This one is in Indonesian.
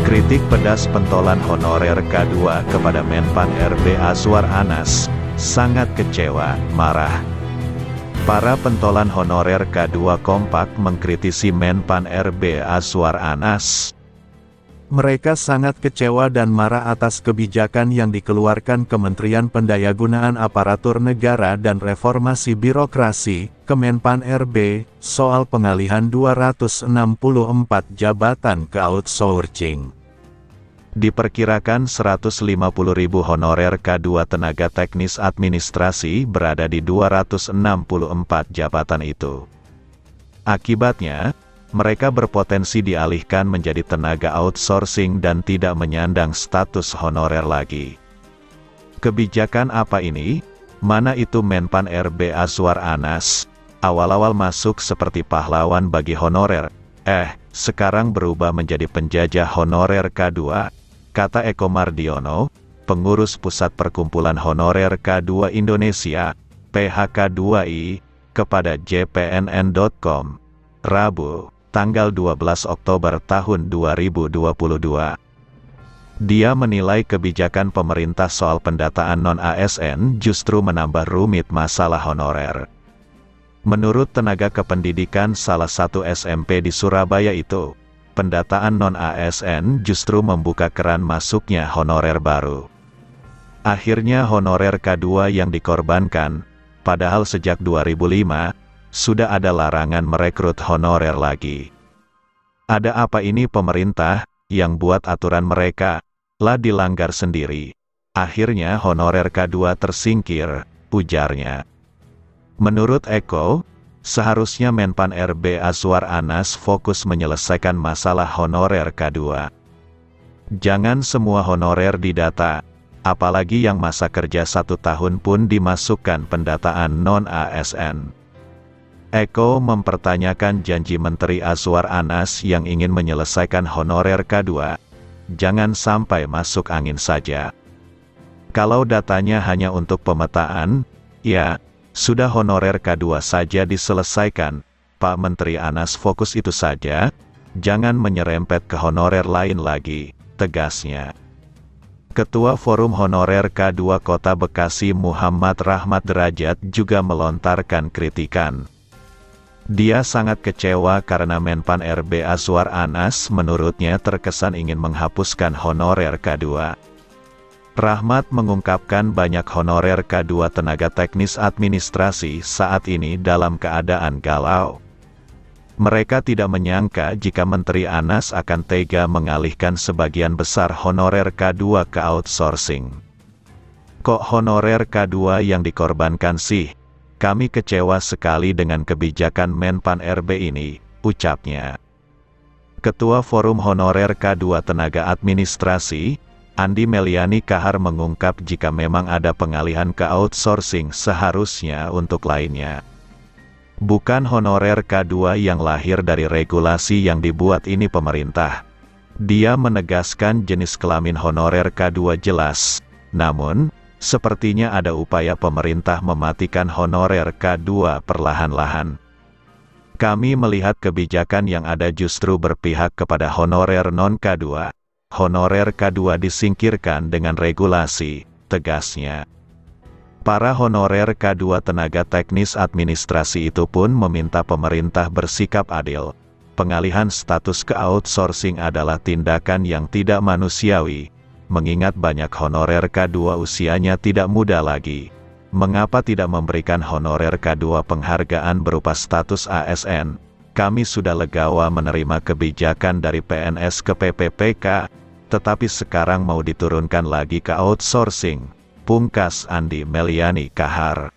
Kritik pedas pentolan honorer K2 kepada Menpan RB Azwar Anas, sangat kecewa, marah. Para pentolan honorer K2 kompak mengkritisi Menpan RB Azwar Anas. Mereka sangat kecewa dan marah atas kebijakan yang dikeluarkan Kementerian Pendayagunaan Aparatur Negara dan Reformasi Birokrasi, Kemenpan RB, soal pengalihan 264 jabatan ke outsourcing. Diperkirakan 150.000 honorer K2 tenaga teknis administrasi berada di 264 jabatan itu. Akibatnya, mereka berpotensi dialihkan menjadi tenaga outsourcing dan tidak menyandang status honorer lagi. Kebijakan apa ini? Mana itu Menpan RB Azwar Anas? Awal-awal masuk seperti pahlawan bagi honorer, sekarang berubah menjadi penjajah honorer K2, kata Eko Mardiono, pengurus Pusat Perkumpulan Honorer K2 Indonesia, PHK2I, kepada jpnn.com, Rabu, tanggal 12 Oktober tahun 2022. Dia menilai kebijakan pemerintah soal pendataan non-ASN justru menambah rumit masalah honorer. Menurut tenaga kependidikan salah satu SMP di Surabaya itu, pendataan non-ASN justru membuka keran masuknya honorer baru. Akhirnya honorer K2 yang dikorbankan, padahal sejak 2005, sudah ada larangan merekrut honorer lagi. Ada apa ini pemerintah, yang buat aturan mereka, lah dilanggar sendiri. Akhirnya honorer K2 tersingkir, ujarnya. Menurut Eko, seharusnya Menpan RB Azwar Anas fokus menyelesaikan masalah honorer K2. Jangan semua honorer didata, apalagi yang masa kerja 1 tahun pun dimasukkan pendataan non-ASN. Eko mempertanyakan janji Menteri Azwar Anas yang ingin menyelesaikan honorer K2. Jangan sampai masuk angin saja. Kalau datanya hanya untuk pemetaan, ya, sudah honorer K2 saja diselesaikan, Pak Menteri Anas fokus itu saja, jangan menyerempet ke honorer lain lagi, tegasnya. Ketua Forum Honorer K2 Kota Bekasi Muhammad Rahmat Derajat juga melontarkan kritikan. Dia sangat kecewa karena Menpan RB Azwar Anas menurutnya terkesan ingin menghapuskan honorer K2. Rahmat mengungkapkan banyak honorer K2 tenaga teknis administrasi saat ini dalam keadaan galau. Mereka tidak menyangka jika Menteri Anas akan tega mengalihkan sebagian besar honorer K2 ke outsourcing. Kok honorer K2 yang dikorbankan sih? Kami kecewa sekali dengan kebijakan Menpan RB ini, ucapnya. Ketua Forum Honorer K2 Tenaga Administrasi, Andi Meliani Kahar mengungkap jika memang ada pengalihan ke outsourcing seharusnya untuk lainnya. Bukan honorer K2 yang lahir dari regulasi yang dibuat ini pemerintah. Dia menegaskan jenis kelamin honorer K2 jelas, namun, sepertinya ada upaya pemerintah mematikan honorer K2 perlahan-lahan. Kami melihat kebijakan yang ada justru berpihak kepada honorer non-K2. Honorer K2 disingkirkan dengan regulasi, tegasnya. Para honorer K2 tenaga teknis administrasi itu pun meminta pemerintah bersikap adil. Pengalihan status ke outsourcing adalah tindakan yang tidak manusiawi. Mengingat banyak honorer K2 usianya tidak muda lagi. Mengapa tidak memberikan honorer K2 penghargaan berupa status ASN? Kami sudah legawa menerima kebijakan dari PNS ke PPPK, tetapi sekarang mau diturunkan lagi ke outsourcing, pungkas Andi Meliani Kahar.